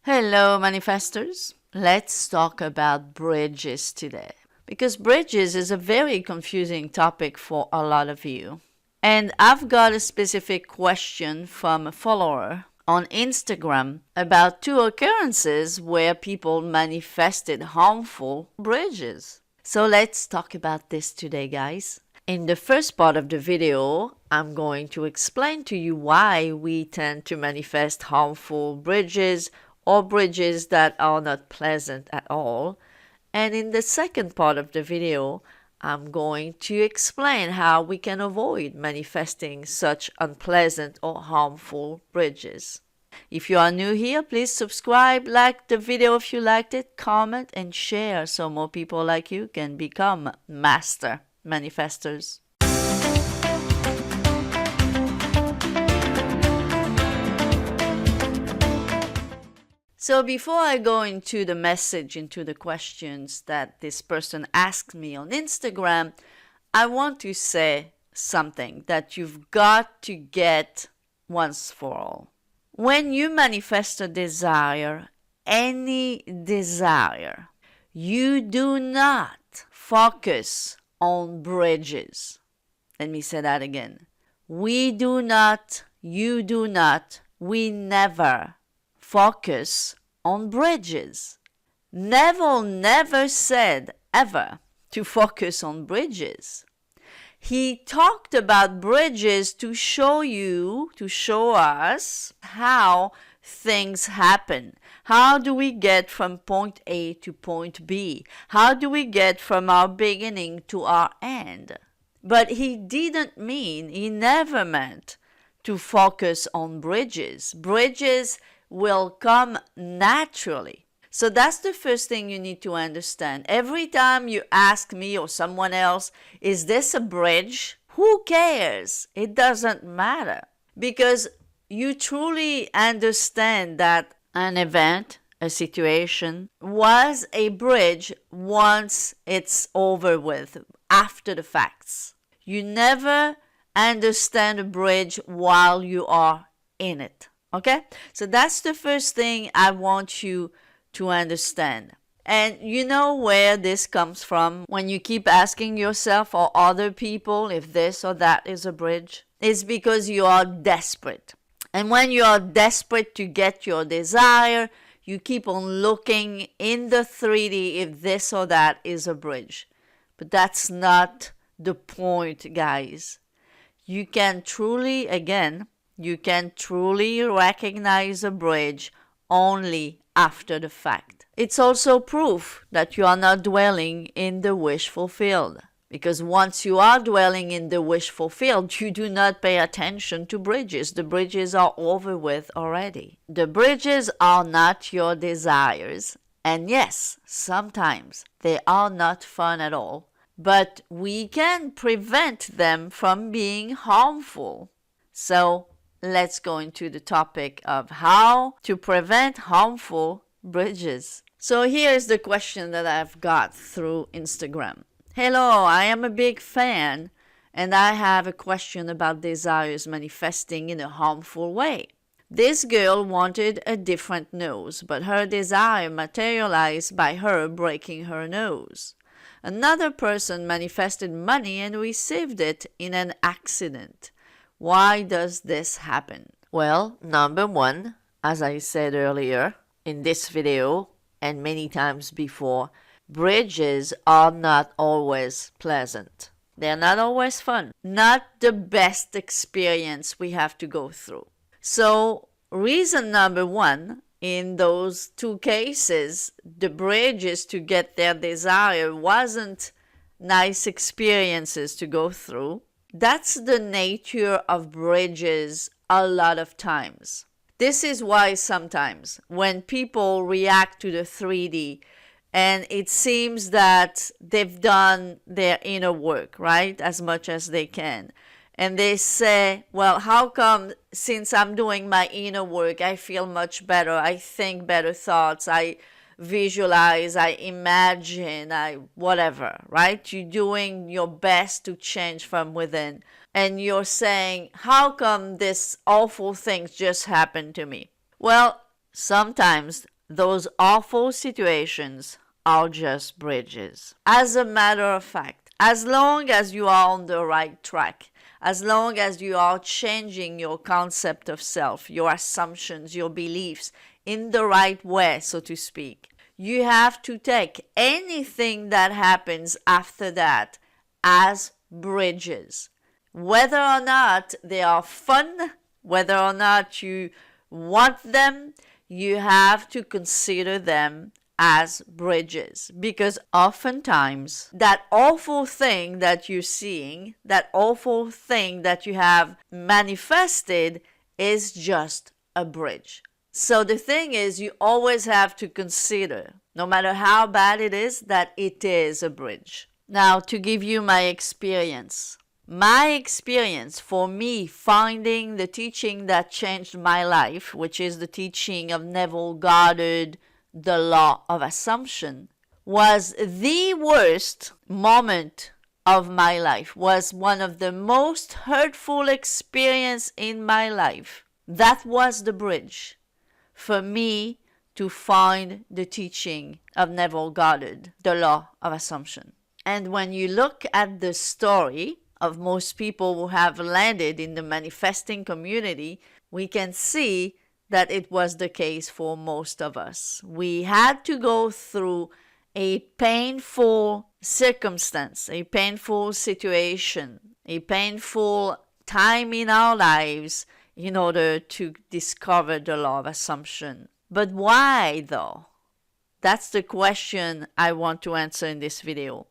Hello, manifestors. Let's talk about bridges today because bridges is a very confusing topic for a lot of you. And I've got a specific question from a follower on Instagram about two occurrences where people manifested harmful bridges. So let's talk about this today, guys. In the first part of the video, I'm going to explain to you why we tend to manifest harmful bridges or bridges that are not pleasant at all. And in the second part of the video, I'm going to explain how we can avoid manifesting such unpleasant or harmful bridges. If you are new here, please subscribe, like the video if you liked it, comment and share so more people like you can become master manifestors. So before I go into the message, into the questions that this person asked me on Instagram, I want to say something that you've got to get once for all. When you manifest a desire, any desire, you do not focus on bridges. Let me say that again. We do not, you do not, we never focus on bridges. Neville never said ever to focus on bridges. He talked about bridges to show you, to show us how things happen. How do we get from point A to point B? How do we get from our beginning to our end? But he didn't mean, he never meant to focus on bridges. Bridges will come naturally. So that's the first thing you need to understand. Every time you ask me or someone else, is this a bridge? Who cares? It doesn't matter. Because you truly understand that an event, a situation, was a bridge once it's over with, after the facts. You never understand a bridge while you are in it. Okay? So that's the first thing I want you to understand. And you know where this comes from when you keep asking yourself or other people if this or that is a bridge? It's because you are desperate. And when you are desperate to get your desire, you keep on looking in the 3D if this or that is a bridge. But that's not the point, guys. You can truly, again, you can truly recognize a bridge only after the fact. It's also proof that you are not dwelling in the wish fulfilled. Because once you are dwelling in the wish fulfilled, you do not pay attention to bridges. The bridges are over with already. The bridges are not your desires. And yes, sometimes they are not fun at all. But we can prevent them from being harmful. So let's go into the topic of how to prevent harmful bridges. So here's the question that I've got through Instagram. Hello, I am a big fan and I have a question about desires manifesting in a harmful way. This girl wanted a different nose, but her desire materialized by her breaking her nose. Another person manifested money and received it in an accident. Why does this happen? Well, number one, as I said earlier in this video and many times before, bridges are not always pleasant. They're not always fun. Not the best experience we have to go through. So, reason number one, in those two cases, the bridges to get their desire wasn't nice experiences to go through. That's the nature of bridges a lot of times. This is why sometimes when people react to the 3D and it seems that they've done their inner work, right, as much as they can, and they say, well, how come since I'm doing my inner work, I feel much better, I think better thoughts, I visualize, I imagine, I whatever, right? You're doing your best to change from within. And you're saying, how come this awful things just happened to me? Well, sometimes those awful situations are just bridges. As a matter of fact, as long as you are on the right track, as long as you are changing your concept of self, your assumptions, your beliefs in the right way, so to speak, you have to take anything that happens after that as bridges. Whether or not they are fun, whether or not you want them, you have to consider them as bridges, because oftentimes that awful thing that you're seeing, that awful thing that you have manifested is just a bridge. So the thing is, you always have to consider, no matter how bad it is, that it is a bridge. Now, to give you my experience for me finding the teaching that changed my life, which is the teaching of Neville Goddard, the law of assumption, was the worst moment of my life, was one of the most hurtful experience in my life. That was the bridge for me to find the teaching of Neville Goddard, the law of assumption. And when you look at the story of most people who have landed in the manifesting community, we can see that it was the case for most of us. We had to go through a painful circumstance, a painful situation, a painful time in our lives in order to discover the law of assumption. But why though? That's the question I want to answer in this video.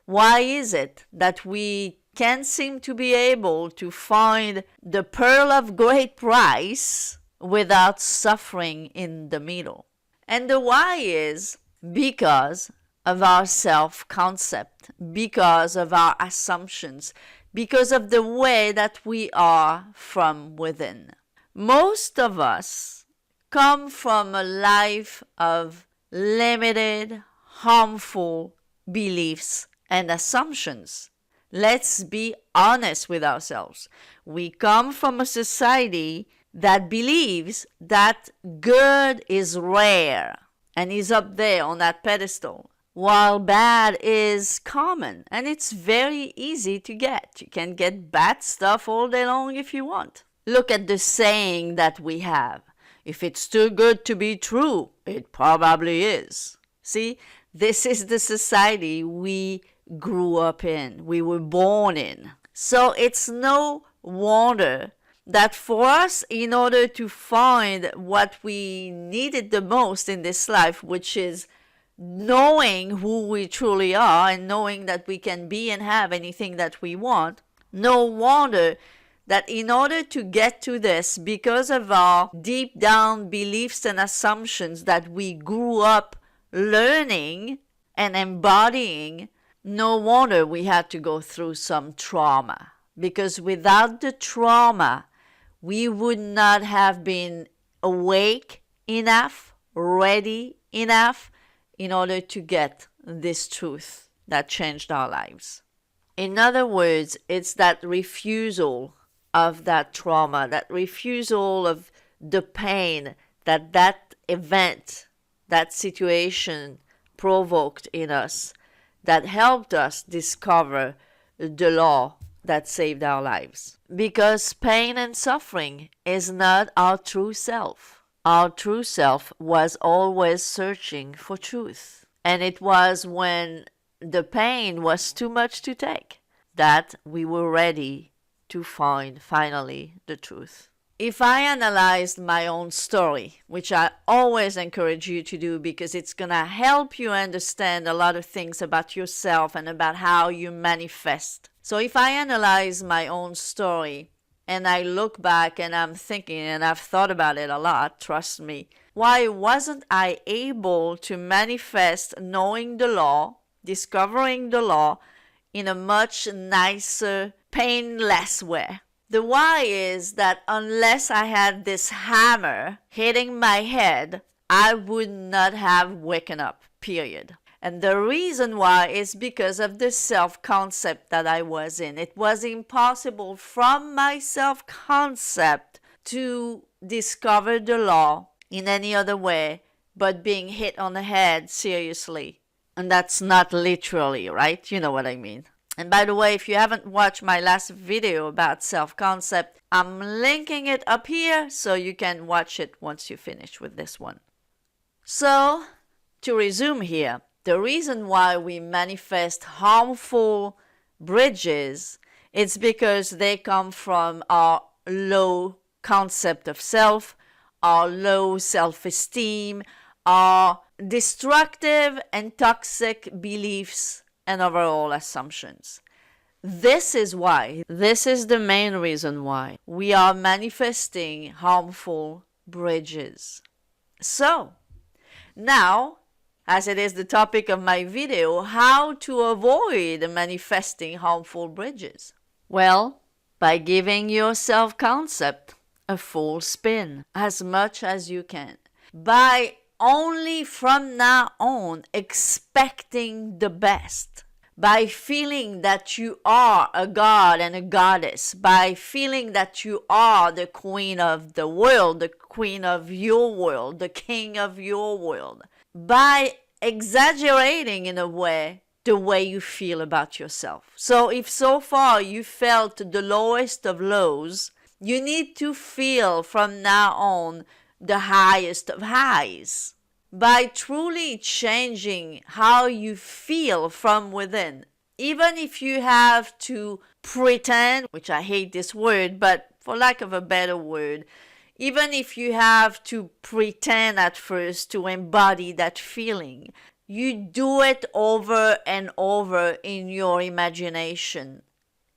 Why is it that we can't seem to be able to find the pearl of great price without suffering in the middle? And the why is because of our self-concept, because of our assumptions, because of the way that we are from within. Most of us come from a life of limited, harmful beliefs and assumptions. Let's be honest with ourselves. We come from a society that believes that good is rare and is up there on that pedestal, while bad is common and it's very easy to get. You can get bad stuff all day long if you want. Look at the saying that we have. If it's too good to be true, it probably is. See, this is the society we grew up in, we were born in. So it's no wonder that for us, in order to find what we needed the most in this life, which is knowing who we truly are and knowing that we can be and have anything that we want, no wonder that in order to get to this, because of our deep down beliefs and assumptions that we grew up learning and embodying, no wonder we had to go through some trauma. Because without the trauma, we would not have been awake enough, ready enough, in order to get this truth that changed our lives. In other words, it's that refusal of that trauma, that refusal of the pain that that event, that situation provoked in us, that helped us discover the law that saved our lives. Because pain and suffering is not our true self. Our true self was always searching for truth. And it was when the pain was too much to take that we were ready to find finally the truth. If I analyzed my own story, which I always encourage you to do because it's going to help you understand a lot of things about yourself and about how you manifest. So if I analyze my own story and I look back and I'm thinking, and I've thought about it a lot, trust me, why wasn't I able to manifest knowing the law, discovering the law in a much nicer, painless way? The why is that unless I had this hammer hitting my head, I would not have woken up, period. And the reason why is because of the self-concept that I was in. It was impossible from my self-concept to discover the law in any other way but being hit on the head seriously. And that's not literally, right? You know what I mean. And by the way, if you haven't watched my last video about self-concept, I'm linking it up here so you can watch it once you finish with this one. So, to resume here, the reason why we manifest harmful bridges is because they come from our low concept of self, our low self-esteem, our destructive and toxic beliefs and overall assumptions. This is the main reason why we are manifesting harmful bridges. So, now, as it is the topic of my video, how to avoid manifesting harmful bridges? Well, by giving your self-concept a full spin as much as you can. By only from now on expecting the best, by feeling that you are a god and a goddess, by feeling that you are the queen of the world, the queen of your world, the king of your world, by exaggerating in a way the way you feel about yourself. So if so far you felt the lowest of lows, you need to feel from now on the highest of highs. By truly changing how you feel from within, even if you have to pretend, which I hate this word, but for lack of a better word, even if you have to pretend at first to embody that feeling, you do it over and over in your imagination.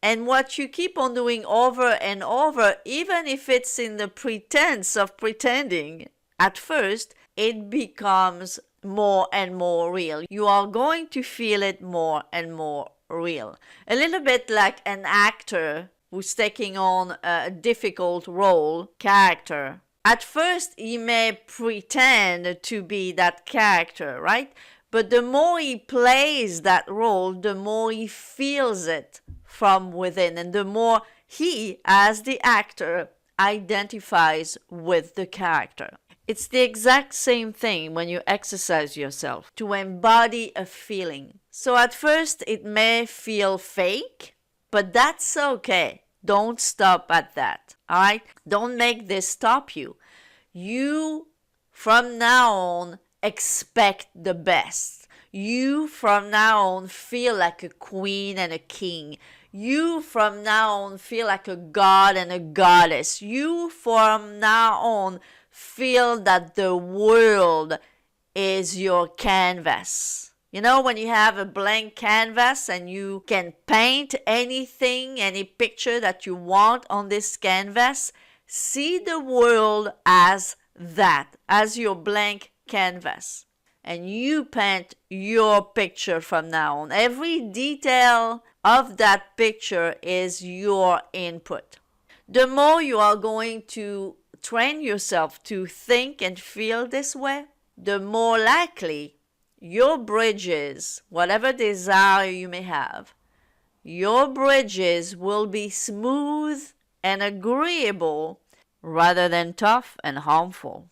And what you keep on doing over and over, even if it's in the pretense of pretending at first, it becomes more and more real. You are going to feel it more and more real. A little bit like an actor who's taking on a difficult role, character. At first, he may pretend to be that character, right? But the more he plays that role, the more he feels it from within, and the more he, as the actor, identifies with the character. It's the exact same thing when you exercise yourself to embody a feeling. So at first it may feel fake, but that's okay. Don't stop at that, all right? Don't make this stop you. You, from now on, expect the best. You, from now on, feel like a queen and a king. You, from now on, feel like a god and a goddess. You, from now on, feel that the world is your canvas. You know, when you have a blank canvas and you can paint anything, any picture that you want on this canvas, see the world as that, as your blank canvas. And you paint your picture from now on. Every detail of that picture is your input. The more you are going to train yourself to think and feel this way, the more likely your bridges, whatever desire you may have, your bridges will be smooth and agreeable rather than tough and harmful.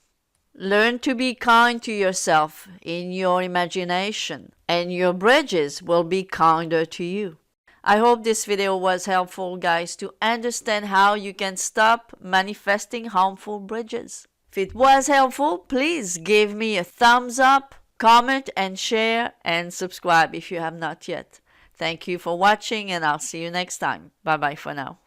Learn to be kind to yourself in your imagination, and your bridges will be kinder to you. I hope this video was helpful, guys, to understand how you can stop manifesting harmful bridges. If it was helpful, please give me a thumbs up, comment and share, and subscribe if you have not yet. Thank you for watching, and I'll see you next time. Bye-bye for now.